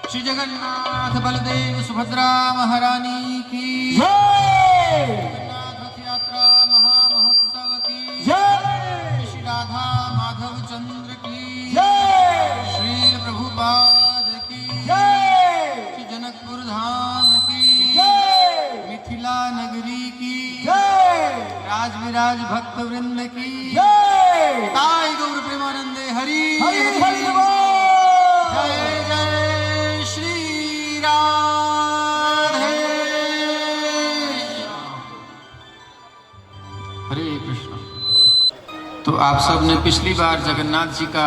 श्री जगन्नाथ बलदेव सुभद्रा महारानी की जगन्नाथ रथ यात्रा महामहोत्सव की श्री राधा माधव चंद्र की श्री प्रभुपाद की श्री जनकपुर धाम की मिथिला नगरी की राज विराज भक्त वृंद की ताई गौर प्रेमानंदे हरि हरि जय जय श्री राधे हरे कृष्ण। तो आप सब ने पिछली बार जगन्नाथ जी का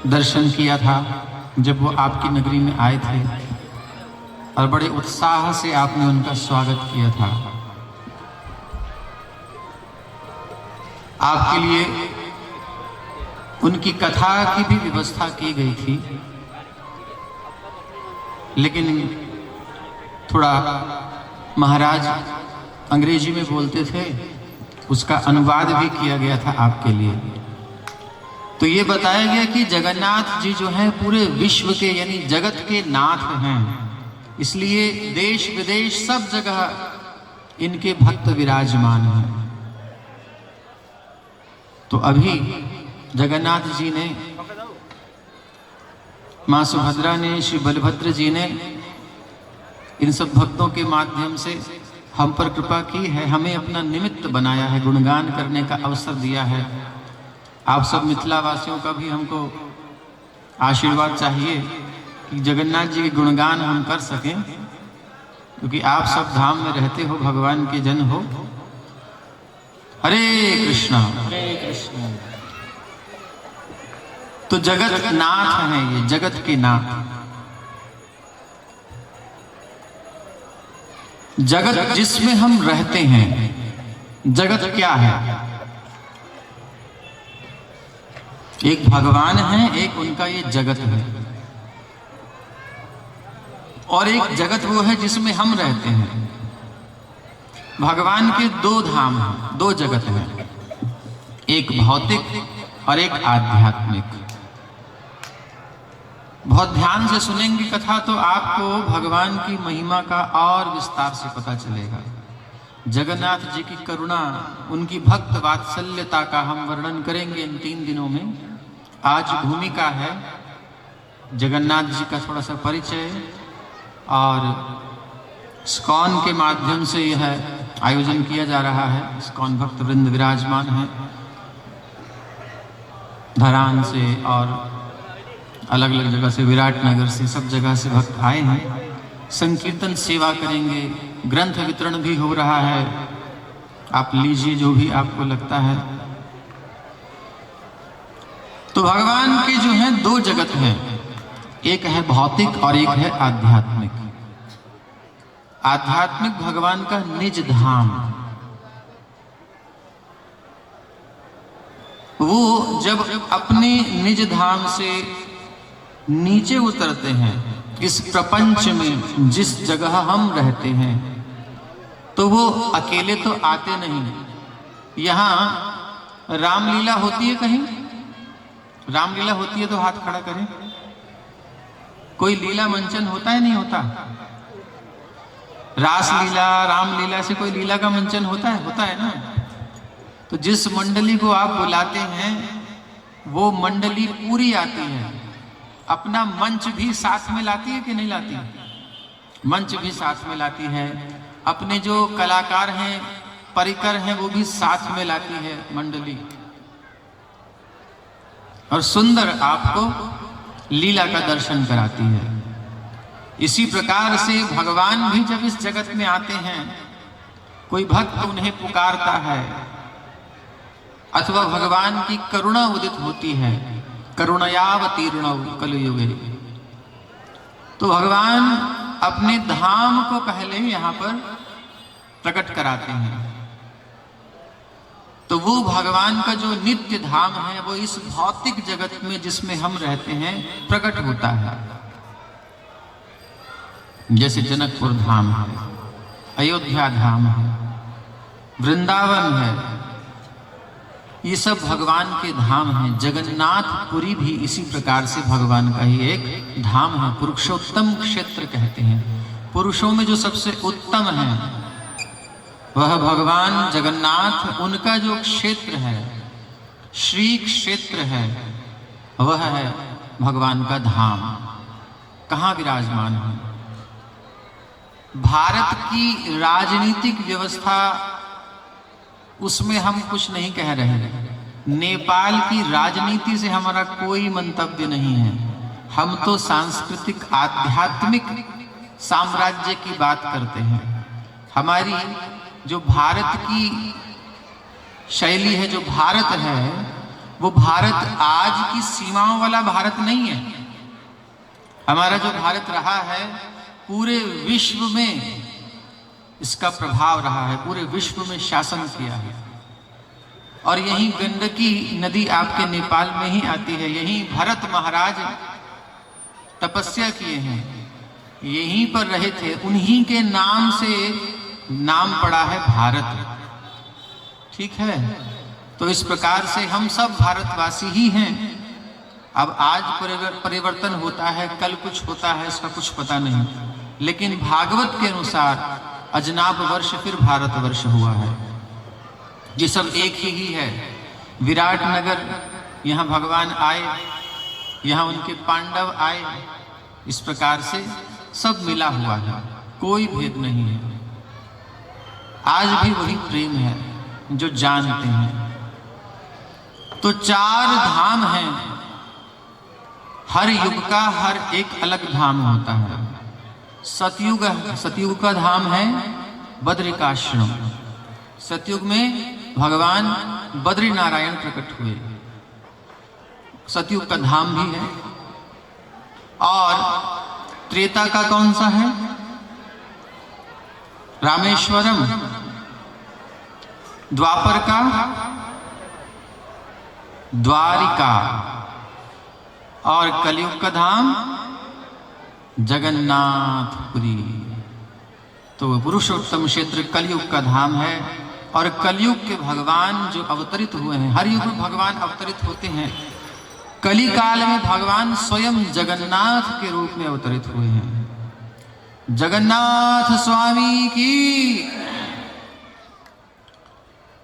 दर्शन किया था जब वो आपकी नगरी में आए थे और बड़े उत्साह से आपने उनका स्वागत किया था। आपके लिए उनकी कथा की भी व्यवस्था की गई थी, लेकिन थोड़ा महाराज अंग्रेजी में बोलते थे, उसका अनुवाद भी किया गया था आपके लिए। तो ये बताया गया कि जगन्नाथ जी जो हैं पूरे विश्व के यानी जगत के नाथ हैं, इसलिए देश विदेश सब जगह इनके भक्त विराजमान हैं। तो अभी जगन्नाथ जी ने, मां सुभद्रा ने, श्री बलभद्र जी ने इन सब भक्तों के माध्यम से हम पर कृपा की है, हमें अपना निमित्त बनाया है, गुणगान करने का अवसर दिया है। आप सब मिथिला वासियों का भी हमको आशीर्वाद चाहिए कि जगन्नाथ जी के गुणगान हम कर सकें, क्योंकि आप सब धाम में रहते हो, भगवान के जन हो। हरे कृष्णा हरे कृष्णा। तो जगत नाथ हैं, ये जगत के नाथ। जगत जिसमें हम रहते हैं, जगत क्या है? एक भगवान है, एक उनका ये जगत है, और एक जगत वो है जिसमें हम रहते हैं। भगवान के दो धाम हैं, दो जगत हैं, एक भौतिक और एक आध्यात्मिक। बहुत ध्यान से सुनेंगे कथा तो आपको भगवान की महिमा का और विस्तार से पता चलेगा। जगन्नाथ जी की करुणा, उनकी भक्त वात्सल्यता का हम वर्णन करेंगे इन 3 दिनों में। आज भूमिका है जगन्नाथ जी का थोड़ा सा परिचय, और स्कॉन के माध्यम से यह आयोजन किया जा रहा है। स्कॉन भक्त वृंद विराजमान है, धरान से और अलग अलग जगह से, विराटनगर से, सब जगह से भक्त आए हैं। संकीर्तन सेवा करेंगे, ग्रंथ वितरण भी हो रहा है, आप लीजिए जो भी आपको लगता है। तो भगवान के जो है दो जगत हैं, एक है भौतिक और एक है आध्यात्मिक। आध्यात्मिक भगवान का निज धाम, वो जब अपने निज धाम से नीचे उतरते हैं इस प्रपंच में, जिस जगह हम रहते हैं, तो वो अकेले तो आते नहीं। यहां रामलीला होती है, कहीं रामलीला होती है तो हाथ खड़ा करें। कोई लीला मंचन होता है, नहीं होता? रासलीला, रामलीला से कोई लीला का मंचन होता है ना। तो जिस मंडली को आप बुलाते हैं वो मंडली पूरी आती है, अपना मंच भी साथ में लाती है कि नहीं लाती? मंच भी साथ में लाती है, अपने जो कलाकार हैं, परिकर हैं, वो भी साथ में लाती है मंडली, और सुंदर आपको लीला का दर्शन कराती है। इसी प्रकार से भगवान भी जब इस जगत में आते हैं, कोई भक्त उन्हें पुकारता है अथवा भगवान की करुणा उदित होती है, करुणयावतीर्ण कलयुगे, तो भगवान अपने धाम को पहले यहाँ पर प्रकट कराते हैं। तो वो भगवान का जो नित्य धाम है वो इस भौतिक जगत में जिसमें हम रहते हैं प्रकट होता है। जैसे जनकपुर धाम है, अयोध्या धाम है, वृंदावन है, ये सब भगवान के धाम हैं। जगन्नाथपुरी भी इसी प्रकार से भगवान का ही एक धाम है। पुरुषोत्तम क्षेत्र कहते हैं, पुरुषों में जो सबसे उत्तम है वह भगवान जगन्नाथ, उनका जो क्षेत्र है, श्री क्षेत्र है, वह है भगवान का धाम। कहाँ विराजमान है? भारत की राजनीतिक व्यवस्था, उसमें हम कुछ नहीं कह रहे हैं। नेपाल की राजनीति से हमारा कोई मंतव्य नहीं है। हम तो सांस्कृतिक आध्यात्मिक साम्राज्य की बात करते हैं। हमारी जो भारत की शैली है, जो भारत है, वो भारत आज की सीमाओं वाला भारत नहीं है। हमारा जो भारत रहा है पूरे विश्व में इसका प्रभाव रहा है, पूरे विश्व में शासन किया है। और यही गंडकी नदी आपके नेपाल में ही आती है। यही भरत महाराज तपस्या किए हैं, यहीं पर रहे थे, उन्हीं के नाम से नाम पड़ा है भारत। ठीक है, तो इस प्रकार से हम सब भारतवासी ही हैं। अब आज परिवर्तन होता है, कल कुछ होता है, इसका कुछ पता नहीं, लेकिन भागवत के अनुसार अजनाब वर्ष फिर भारतवर्ष हुआ है। ये सब एक ही है। विराट नगर, यहाँ भगवान आए, यहाँ उनके पांडव आए, इस प्रकार से सब मिला हुआ है, कोई भेद नहीं है। आज भी वही प्रेम है जो जानते हैं। तो चार धाम हैं, हर युग का हर एक अलग धाम होता है। सतयुग का धाम है बद्रिकाश्रम। सतयुग में भगवान बद्री नारायण प्रकट हुए, सतयुग का धाम भी है। और त्रेता का कौन सा है? रामेश्वरम। द्वापर का द्वारिका। और कलयुग का धाम जगन्नाथपुरी। तो पुरुषोत्तम क्षेत्र कलयुग का धाम है। और कलयुग के भगवान जो अवतरित हुए हैं, हर युग में भगवान अवतरित होते हैं, कली काल में भगवान स्वयं जगन्नाथ के रूप में अवतरित हुए हैं। जगन्नाथ स्वामी की।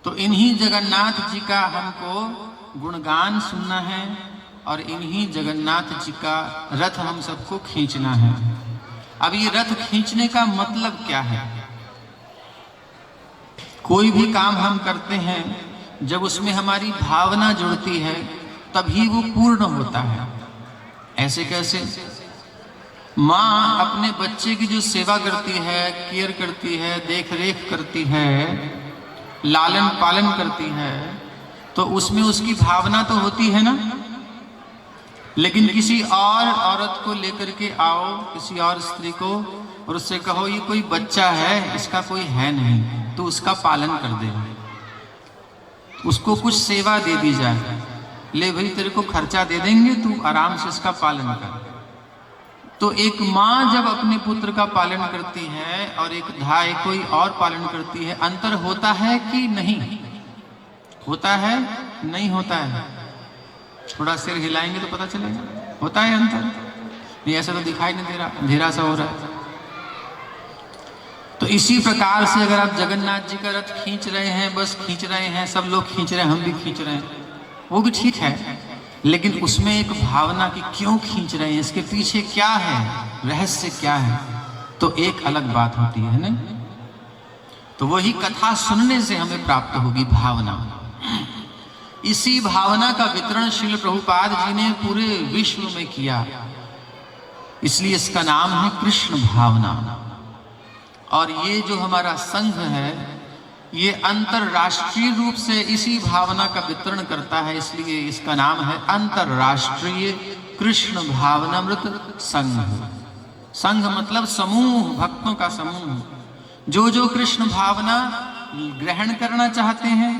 तो इन्हीं जगन्नाथ जी का हमको गुणगान सुनना है और इन्हीं जगन्नाथ जी का रथ हम सबको खींचना है। अब ये रथ खींचने का मतलब क्या है? कोई भी काम हम करते हैं, जब उसमें हमारी भावना जुड़ती है तभी वो पूर्ण होता है। ऐसे कैसे? माँ अपने बच्चे की जो सेवा करती है, केयर करती है, देख रेख करती है, लालन पालन करती है, तो उसमें उसकी भावना तो होती है ना। लेकिन किसी और औरत को लेकर के आओ, किसी और स्त्री को, और उससे कहो ये कोई बच्चा है, इसका कोई है नहीं, तो उसका पालन कर दे, उसको कुछ सेवा दे दी जाए, ले भाई तेरे को खर्चा दे देंगे, तू आराम से इसका पालन कर। तो एक माँ जब अपने पुत्र का पालन करती है और एक धाय कोई और पालन करती है, अंतर होता है कि नहीं होता है? नहीं होता है। थोड़ा सिर हिलाएंगे तो पता चलेगा, होता है अंतर? नहीं, ऐसा तो दिखाई नहीं दे रहा, अंधेरा सा हो रहा है। तो इसी प्रकार से अगर आप जगन्नाथ जी का रथ खींच रहे हैं, बस खींच रहे हैं, सब लोग खींच रहे हैं, हम भी खींच रहे हैं, वो भी ठीक है, लेकिन उसमें एक भावना की क्यों खींच रहे हैं, इसके पीछे क्या है, रहस्य क्या है, तो एक अलग बात होती है ना। तो वही कथा सुनने से हमें प्राप्त होगी भावना। इसी भावना का वितरण श्रील प्रभुपाद जी ने पूरे विश्व में किया, इसलिए इसका नाम है कृष्ण भावना। और ये जो हमारा संघ है, ये अंतरराष्ट्रीय रूप से इसी भावना का वितरण करता है, इसलिए इसका नाम है अंतरराष्ट्रीय कृष्ण भावनामृत संघ। संघ मतलब समूह, भक्तों का समूह। जो जो कृष्ण भावना ग्रहण करना चाहते हैं,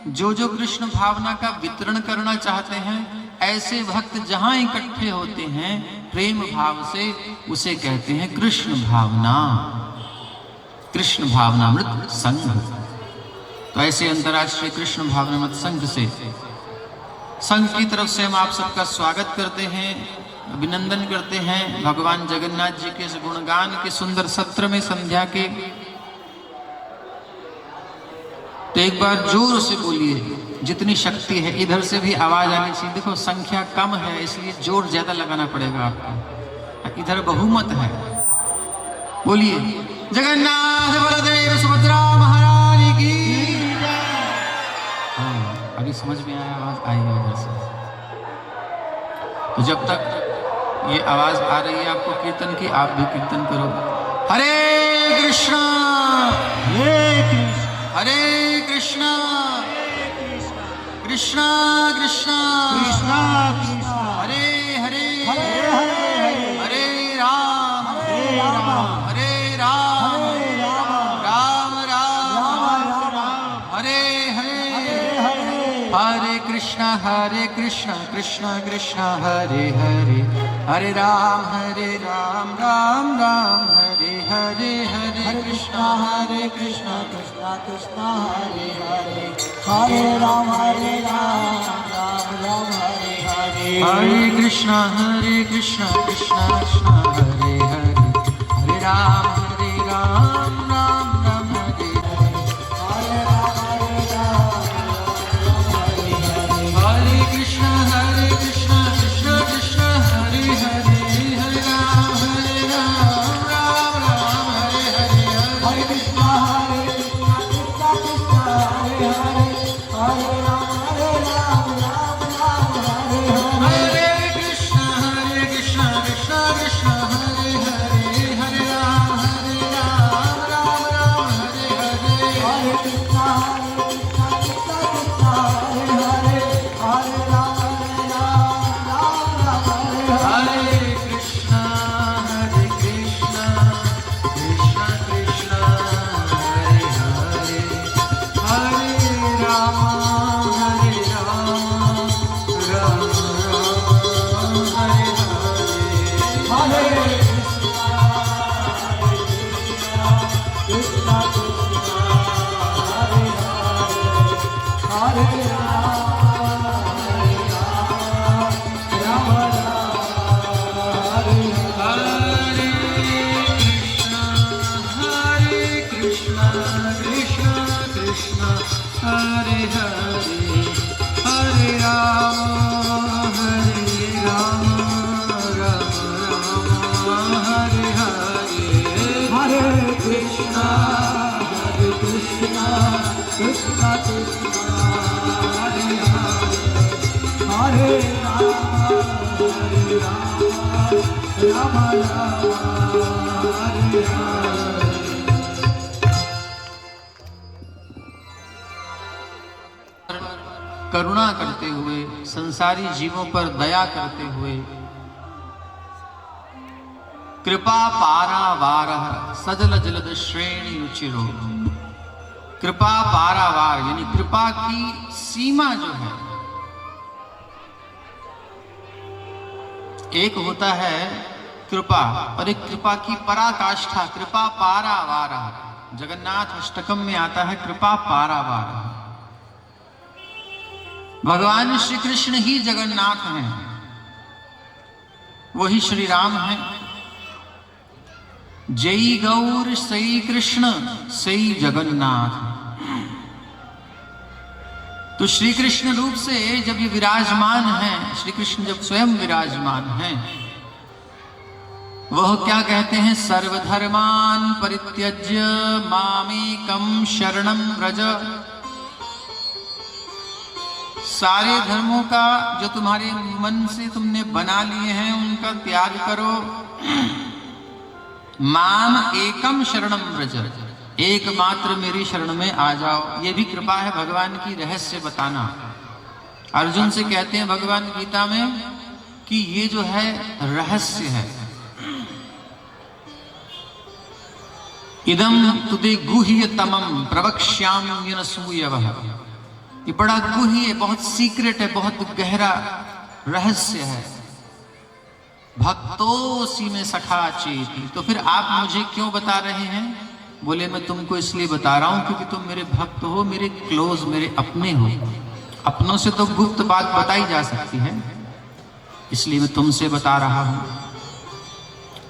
जो जो कृष्ण भावना का वितरण करना चाहते हैं, ऐसे भक्त जहां इकट्ठे होते हैं प्रेम भाव से, उसे कहते हैं कृष्ण भावना, कृष्ण भावनामृत संघ। तो ऐसे अंतर्राष्ट्रीय कृष्ण भावनामृत संघ से, संघ की तरफ से हम आप सबका स्वागत करते हैं, अभिनंदन करते हैं। भगवान जगन्नाथ जी के इस गुणगान के सुंदर सत्र में संध्या के, तो एक बार जोर से बोलिए, जितनी शक्ति है। इधर से भी आवाज आनी चाहिए। देखो संख्या कम है इसलिए जोर ज्यादा लगाना पड़ेगा आपको, इधर बहुमत है। बोलिए जगन्नाथ बलदेव सुभद्रा महारानी की। हाँ, अभी समझ में आया, आवाज आई है इधर से। तो जब तक ये आवाज आ रही है आपको कीर्तन की, आप भी कीर्तन करो। हरे कृष्णा हरे कृष्णा कृष्णा कृष्णा कृष्णा हरे हरे हरे राम हरे राम राम राम हरे हरे हरे कृष्णा कृष्णा कृष्णा हरे हरे हरे राम राम राम हरे हरे हरे कृष्णा कृष्णा कृष्णा हरे हरे हरे राम राम राम हरे हरे हरे कृष्णा कृष्णा कृष्णा हरे हरे हरे राम राम राम हरे हरे हरे कृष्णा कृष्णा कृष्णा हरे हरे हरे राम राम राम हरे हरे हरे कृष्णा कृष्णा हरे हरे हरे राम राम हरे कृष्णा कृष्णा कृष्णा हरे हरे हरे राम राम राम हरे हरे हरे कृष्णा कृष्णा हरे हरे हरे राम हरे कृष्णा कृष्णा कृष्णा हरे हरे हरे राम राम हरे हरे हरे कृष्णा हरे कृष्णा कृष्णा हरे हरे हरे राम राम हरे हरे हरे कृष्णा कृष्णा हरे हरे राम हरे हरे। करुणा करते हुए, संसारी जीवों पर दया करते हुए, कृपा पारावार सजल जलद श्रेणी रुचिरो। कृपा पारावार यानी कृपा की सीमा जो है, एक होता है कृपा और एक कृपा की पराकाष्ठा, कृपा पारावार। जगन्नाथ अष्टकम में आता है कृपा पारावार। भगवान श्री कृष्ण ही जगन्नाथ हैं, वही श्री राम हैं। जय गौर सई कृष्ण सई जगन्नाथ। तो श्री कृष्ण रूप से जब ये विराजमान हैं, श्री कृष्ण जब स्वयं विराजमान हैं, वह क्या कहते हैं? सर्वधर्मान परित्यज्य मामेकं शरणं व्रज। सारे धर्मों का जो तुम्हारे मन से तुमने बना लिए हैं उनका त्याग करो। माम एकम शरणम व्रज, एकमात्र मेरी शरण में आ जाओ। ये भी कृपा है भगवान की रहस्य बताना। अर्जुन से कहते हैं भगवान गीता में कि ये जो है रहस्य है, इदम तुदे गुह्यतमं प्रवक्ष्याम्यन सूयवः। ये बड़ा गुह्य, बहुत सीक्रेट है, बहुत गहरा रहस्य है। भक्तोसी में सखा चेती। तो फिर आप मुझे क्यों बता रहे हैं? बोले मैं तुमको इसलिए बता रहा हूं क्योंकि तुम मेरे भक्त हो, मेरे क्लोज, मेरे अपने हो। अपनों से तो गुप्त बात बताई जा सकती है, इसलिए मैं तुमसे बता रहा हूं।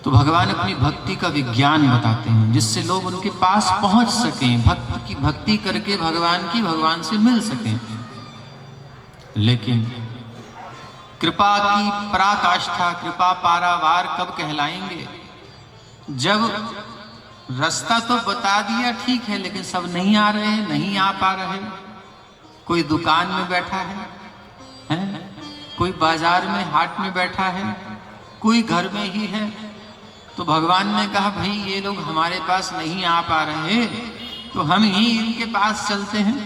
तो भगवान अपनी भक्ति का विज्ञान बताते हैं जिससे लोग उनके पास पहुंच सकें, भक्त की भक्ति करके भगवान से मिल सकें। लेकिन कृपा की पराकाष्ठा, कृपा पारावार कब कहलाएंगे? जब रास्ता तो बता दिया ठीक है, लेकिन सब नहीं आ रहे, नहीं आ पा रहे। कोई दुकान में बैठा है? कोई बाजार में हाट में बैठा है, कोई घर में ही है। तो भगवान ने कहा भाई ये लोग हमारे पास नहीं आ पा रहे, तो हम ही इनके पास चलते हैं,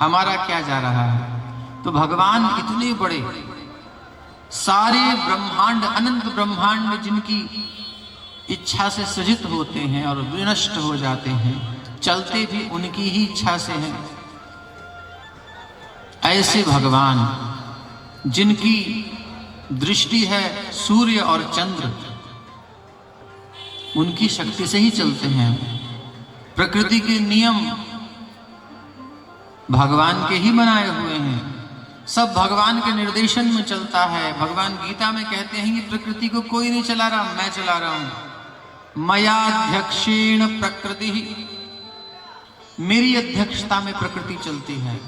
हमारा क्या जा रहा है। तो भगवान इतने बड़े, सारे ब्रह्मांड, अनंत ब्रह्मांड जिनकी इच्छा से सृजित होते हैं और विनष्ट हो जाते हैं, चलते भी उनकी ही इच्छा से हैं। ऐसे भगवान जिनकी दृष्टि है सूर्य और चंद्र, उनकी शक्ति से ही चलते हैं। प्रकृति के नियम भगवान के ही बनाए हुए हैं, सब भगवान के निर्देशन में चलता है। भगवान गीता में कहते हैं कि प्रकृति को कोई नहीं चला रहा, मैं चला रहा हूं। मयाध्यक्षेण प्रकृति, मेरी अध्यक्षता में प्रकृति चलती है।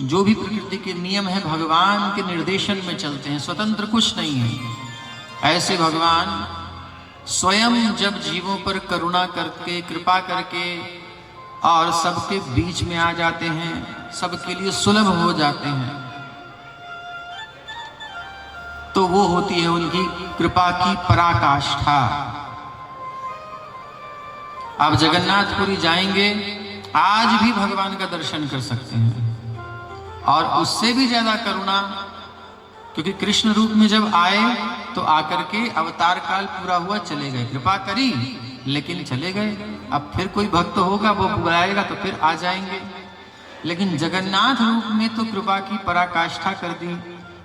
जो भी प्रकृति के नियम है भगवान के निर्देशन में चलते हैं, स्वतंत्र कुछ नहीं है। ऐसे भगवान स्वयं जब जीवों पर करुणा करके, कृपा करके और सबके बीच में आ जाते हैं, सबके लिए सुलभ हो जाते हैं, तो वो होती है उनकी कृपा की पराकाष्ठा। आप जगन्नाथपुरी जाएंगे, आज भी भगवान का दर्शन कर सकते हैं। और उससे भी ज्यादा करुणा, क्योंकि कृष्ण रूप में जब आए तो आकर के अवतार काल पूरा हुआ, चले गए, कृपा करी लेकिन चले गए। अब फिर कोई भक्त होगा वो बुलाएगा तो फिर आ जाएंगे। लेकिन जगन्नाथ रूप में तो कृपा की पराकाष्ठा कर दी।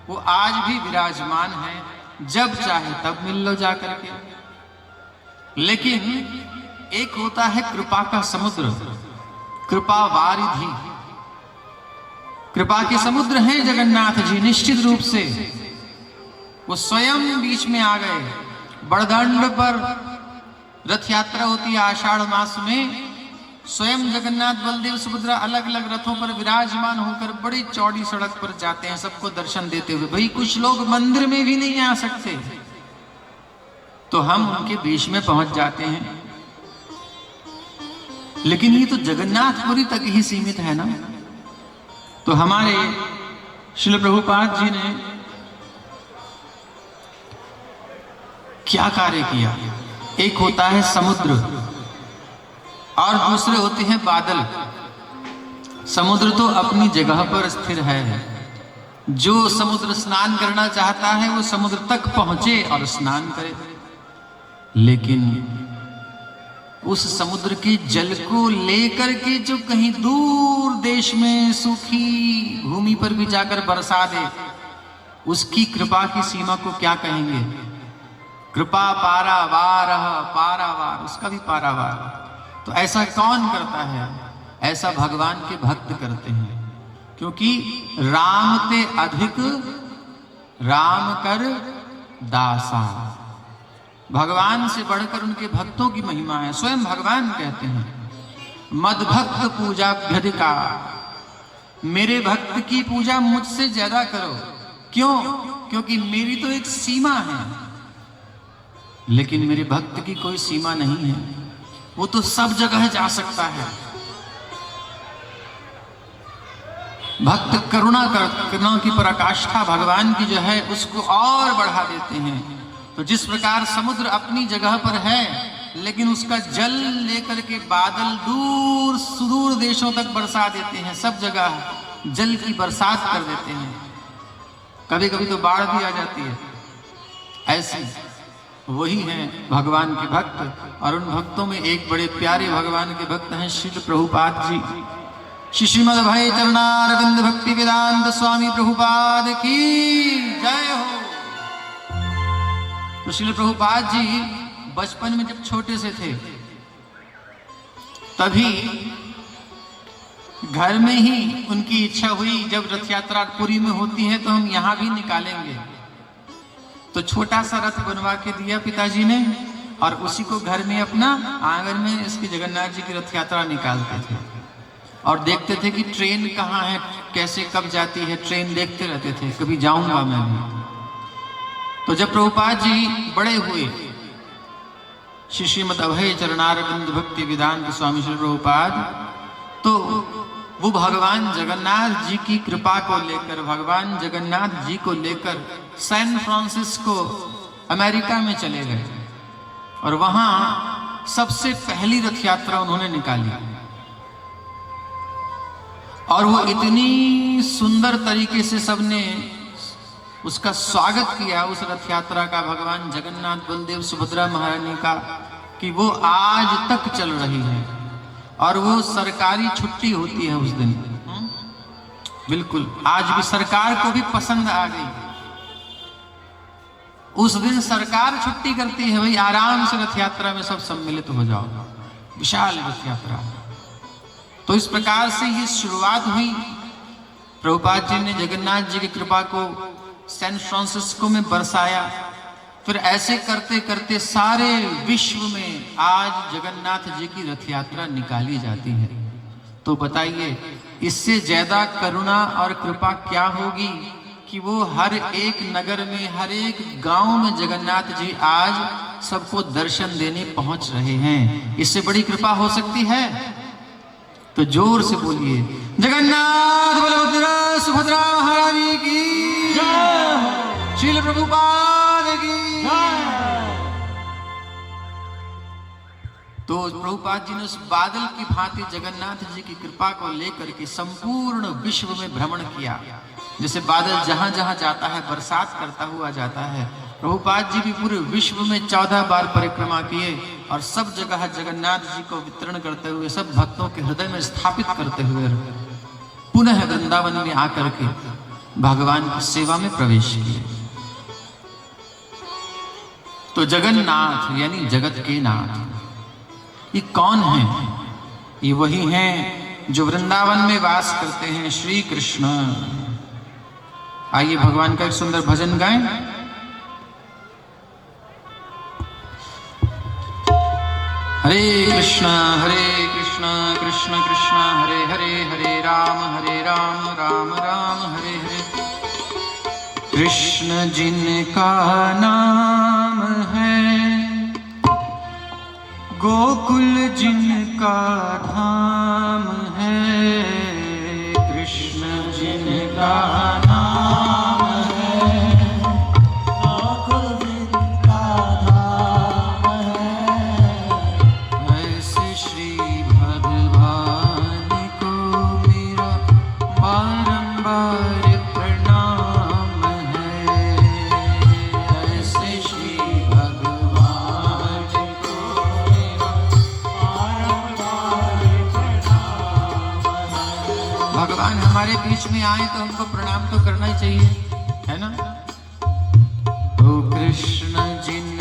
वो आज भी विराजमान है, जब चाहे तब मिल लो जा करके। लेकिन एक होता है कृपा का समुद्र, कृपा वारिधि। कृपा के समुद्र हैं जगन्नाथ जी, निश्चित रूप से वो स्वयं बीच में आ गए। बड़दंड पर रथ यात्रा होती है आषाढ़ मास में, स्वयं जगन्नाथ बलदेव सुभद्रा अलग अलग रथों पर विराजमान होकर बड़ी चौड़ी सड़क पर जाते हैं सबको दर्शन देते हुए। भाई कुछ लोग मंदिर में भी नहीं आ सकते, तो हम उनके बीच में पहुंच जाते हैं। लेकिन ये तो जगन्नाथपुरी तक ही सीमित है ना। तो हमारे श्रील प्रभुपाद जी ने क्या कार्य किया? एक होता है समुद्र और दूसरे होते हैं बादल। समुद्र तो अपनी जगह पर स्थिर है, जो समुद्र स्नान करना चाहता है वो समुद्र तक पहुंचे और स्नान करे। लेकिन उस समुद्र के जल को लेकर के जो कहीं दूर देश में सूखी भूमि पर भी जाकर बरसा दे, उसकी कृपा की सीमा को क्या कहेंगे? कृपा पारावार, पारावार, उसका भी पारावार। तो ऐसा कौन करता है? ऐसा भगवान के भक्त करते हैं, क्योंकि राम ते अधिक राम कर दासा। भगवान से बढ़कर उनके भक्तों की महिमा है। स्वयं भगवान कहते हैं मद भक्त पूजा भ्यधिका, मेरे भक्त की पूजा मुझसे ज्यादा करो। क्यों? क्योंकि मेरी तो एक सीमा है, लेकिन मेरे भक्त की कोई सीमा नहीं है, वो तो सब जगह जा सकता है। भक्त करुणा की पराकाष्ठा भगवान की जो है उसको और बढ़ा देते हैं। तो जिस प्रकार समुद्र अपनी जगह पर है, लेकिन उसका जल लेकर के बादल दूर सुदूर देशों तक बरसा देते हैं, सब जगह जल की बरसात कर देते हैं। कभी कभी तो बाढ़ भी आ जाती है। ऐसे वही हैं भगवान के भक्त, और उन भक्तों में एक बड़े प्यारे भगवान के भक्त हैं श्रील प्रभुपाद जी। श्री श्रीमद् अभय चरणारविंद भक्ति वेदांत स्वामी प्रभुपाद की जय हो। तो श्रील प्रभुपाद जी बचपन में जब छोटे से थे तभी घर में ही उनकी इच्छा हुई, जब रथ यात्रा पुरी में होती है तो हम यहां भी निकालेंगे। तो छोटा सा रथ बनवा के दिया पिताजी ने, और उसी को घर में अपना आंगन में इसकी जगन्नाथ जी की रथ यात्रा निकालते थे और देखते थे कि ट्रेन कहाँ है, कैसे कब जाती है ट्रेन, देखते रहते थे। कभी जाऊंगा मैं भी। तो जब प्रभुपाद जी बड़े हुए, श्री श्रीमद् अभय चरणारविंद भक्ति वेदांत स्वामी श्री प्रभुपाद, तो वो भगवान जगन्नाथ जी की कृपा को लेकर, भगवान जगन्नाथ जी को लेकर सैन फ्रांसिस्को अमेरिका में चले गए और वहां सबसे पहली रथ यात्रा उन्होंने निकाली। और वो इतनी सुंदर तरीके से सबने उसका स्वागत किया, उस रथ यात्रा का, भगवान जगन्नाथ बलदेव सुभद्रा महारानी का, कि वो आज तक चल रही है। और वो सरकारी छुट्टी होती है उस दिन, बिल्कुल आज भी सरकार को भी पसंद आ गई। उस दिन सरकार छुट्टी करती है, भाई आराम से रथ यात्रा में सब सम्मिलित हो जाओ, विशाल रथ यात्रा। तो इस प्रकार से ये शुरुआत हुई। प्रभुपाद जी ने जगन्नाथ जी की कृपा को सैन फ्रांसिस्को में बरसाया। फिर ऐसे करते करते सारे विश्व में आज जगन्नाथ जी की रथ यात्रा निकाली जाती है। तो बताइए इससे ज्यादा करुणा और कृपा क्या होगी कि वो हर एक नगर में, हर एक गांव में जगन्नाथ जी आज सबको दर्शन देने पहुंच रहे हैं। इससे बड़ी कृपा हो सकती है? तो जोर से बोलिए जगन्नाथ बलभद्र सुभद्रा महारानी की जय, श्रील प्रभुपाद की। तो प्रभुपाद जी ने उस बादल की भांति जगन्नाथ जी की कृपा को लेकर के संपूर्ण विश्व में भ्रमण किया। जैसे बादल जहां जहां जाता है बरसात करता हुआ जाता है, प्रभुपाद जी भी पूरे विश्व में 14 बार परिक्रमा किए और सब जगह जगन्नाथ जी को वितरण करते हुए, सब भक्तों के हृदय में स्थापित करते हुए पुनः वृंदावन में आकर के भगवान की सेवा में प्रवेश किए। तो जगन्नाथ यानी जगत के नाथ, ये कौन है? ये वही हैं जो वृंदावन में वास करते हैं, श्री कृष्ण। आइए भगवान का एक सुंदर भजन गाएं। हरे कृष्ण कृष्ण कृष्ण हरे हरे, हरे राम राम राम हरे हरे। कृष्ण जिनका नाम है, गोकुल जिनका धाम है। कृष्ण जिनका नाम है, गोकुल जिनका धाम है। ऐसे श्री भगवान को मेरा बारंबार प्रणाम है। ऐसे श्री भगवान को मेरा बारंबार प्रणाम है। भगवान हमारे बीच में आए तो हमको प्रणाम तो करना ही चाहिए, है ना? तो कृष्ण जिन